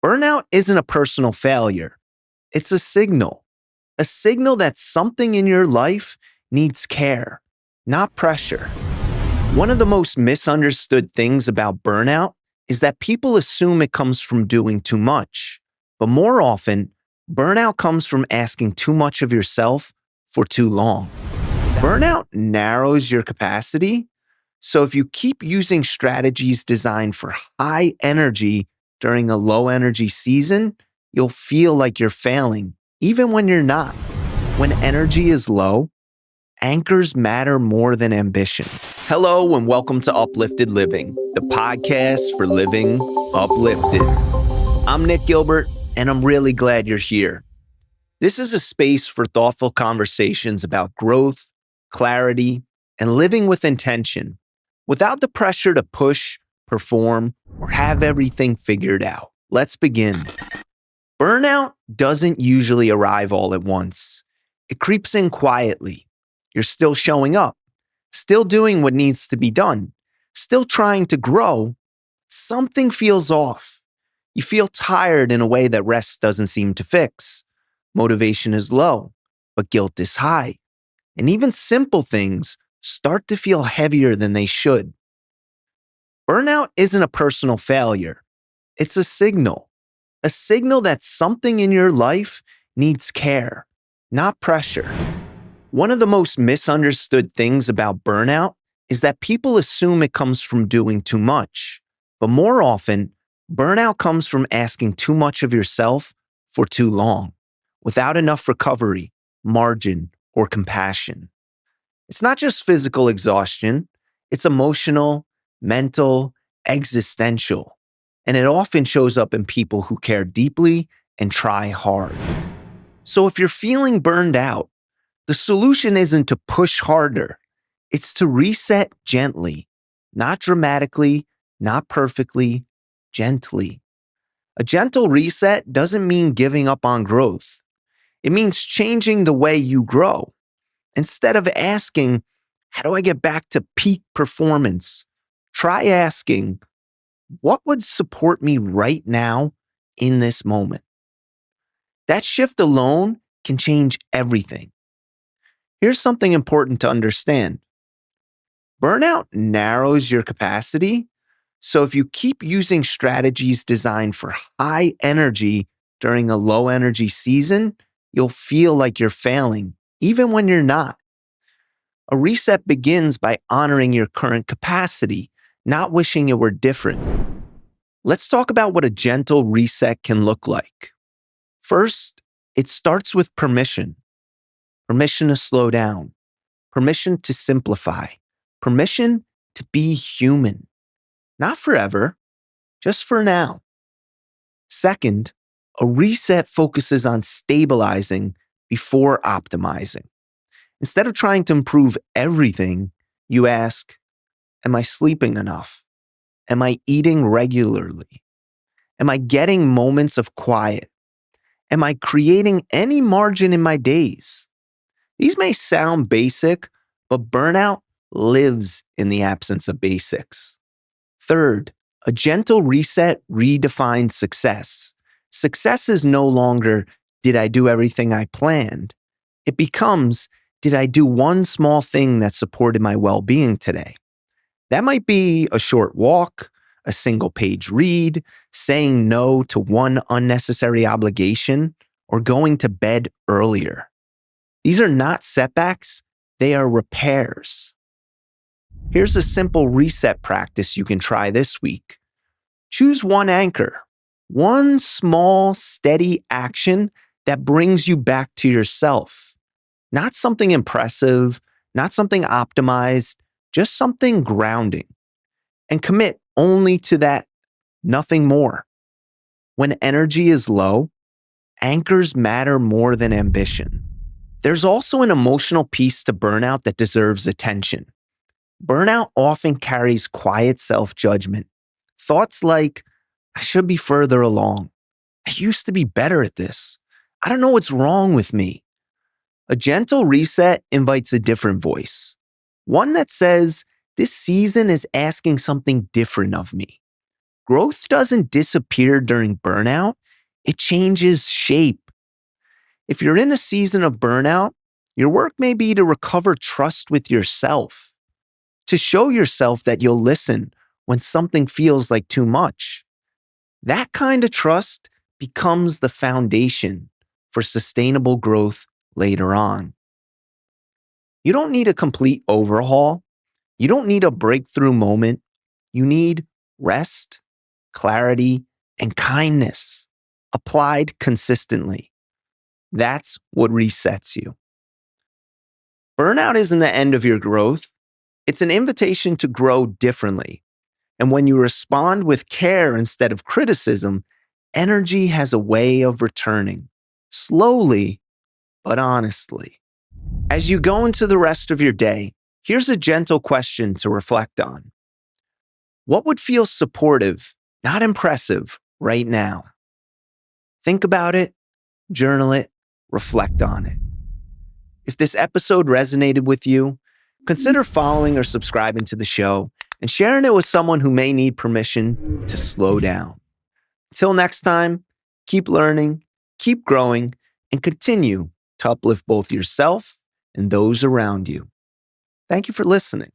Burnout isn't a personal failure. It's a signal that something in your life needs care, not pressure. One of the most misunderstood things about burnout is that people assume it comes from doing too much. But more often, burnout comes from asking too much of yourself for too long. Burnout narrows your capacity. So if you keep using strategies designed for high energy during a low energy season, you'll feel like you're failing, even when you're not. When energy is low, anchors matter more than ambition. Hello and welcome to Uplifted Living, the podcast for living uplifted. I'm Nick Gilbert, and I'm really glad you're here. This is a space for thoughtful conversations about growth, clarity, and living with intention, without the pressure to push, perform, or have everything figured out. Let's begin. Burnout doesn't usually arrive all at once. It creeps in quietly. You're still showing up, still doing what needs to be done, still trying to grow. Something feels off. You feel tired in a way that rest doesn't seem to fix. Motivation is low, but guilt is high. And even simple things start to feel heavier than they should. Burnout isn't a personal failure. It's a signal that something in your life needs care, not pressure. One of the most misunderstood things about burnout is that people assume it comes from doing too much. But more often, burnout comes from asking too much of yourself for too long, without enough recovery, margin, or compassion. It's not just physical exhaustion, it's emotional, mental, existential. And it often shows up in people who care deeply and try hard. So if you're feeling burned out, the solution isn't to push harder. It's to reset gently, not dramatically, not perfectly, gently. A gentle reset doesn't mean giving up on growth. It means changing the way you grow. Instead of asking, how do I get back to peak performance? Try asking, what would support me right now in this moment? That shift alone can change everything. Here's something important to understand. Burnout narrows your capacity. So if you keep using strategies designed for high energy during a low energy season, you'll feel like you're failing, even when you're not. A reset begins by honoring your current capacity, not wishing it were different. Let's talk about what a gentle reset can look like. First, it starts with permission. Permission to slow down. Permission to simplify. Permission to be human. Not forever, just for now. Second, a reset focuses on stabilizing before optimizing. Instead of trying to improve everything, you ask, am I sleeping enough? Am I eating regularly? Am I getting moments of quiet? Am I creating any margin in my days? These may sound basic, but burnout lives in the absence of basics. Third, a gentle reset redefines success. Success is no longer, did I do everything I planned? It becomes, did I do one small thing that supported my well-being today? That might be a short walk, a single-page read, saying no to one unnecessary obligation, or going to bed earlier. These are not setbacks, they are repairs. Here's a simple reset practice you can try this week. Choose one anchor, one small, steady action that brings you back to yourself. Not something impressive, not something optimized, just something grounding. And commit only to that, nothing more. When energy is low, anchors matter more than ambition. There's also an emotional piece to burnout that deserves attention. Burnout often carries quiet self-judgment. Thoughts like, I should be further along. I used to be better at this. I don't know what's wrong with me. A gentle reset invites a different voice. One that says, this season is asking something different of me. Growth doesn't disappear during burnout, it changes shape. If you're in a season of burnout, your work may be to recover trust with yourself, to show yourself that you'll listen when something feels like too much. That kind of trust becomes the foundation for sustainable growth later on. You don't need a complete overhaul. You don't need a breakthrough moment. You need rest, clarity, and kindness applied consistently. That's what resets you. Burnout isn't the end of your growth. It's an invitation to grow differently. And when you respond with care instead of criticism, energy has a way of returning, slowly but honestly. As you go into the rest of your day, here's a gentle question to reflect on. What would feel supportive, not impressive, right now? Think about it, journal it, reflect on it. If this episode resonated with you, consider following or subscribing to the show and sharing it with someone who may need permission to slow down. Until next time, keep learning, keep growing, and continue to uplift both yourself and those around you. Thank you for listening.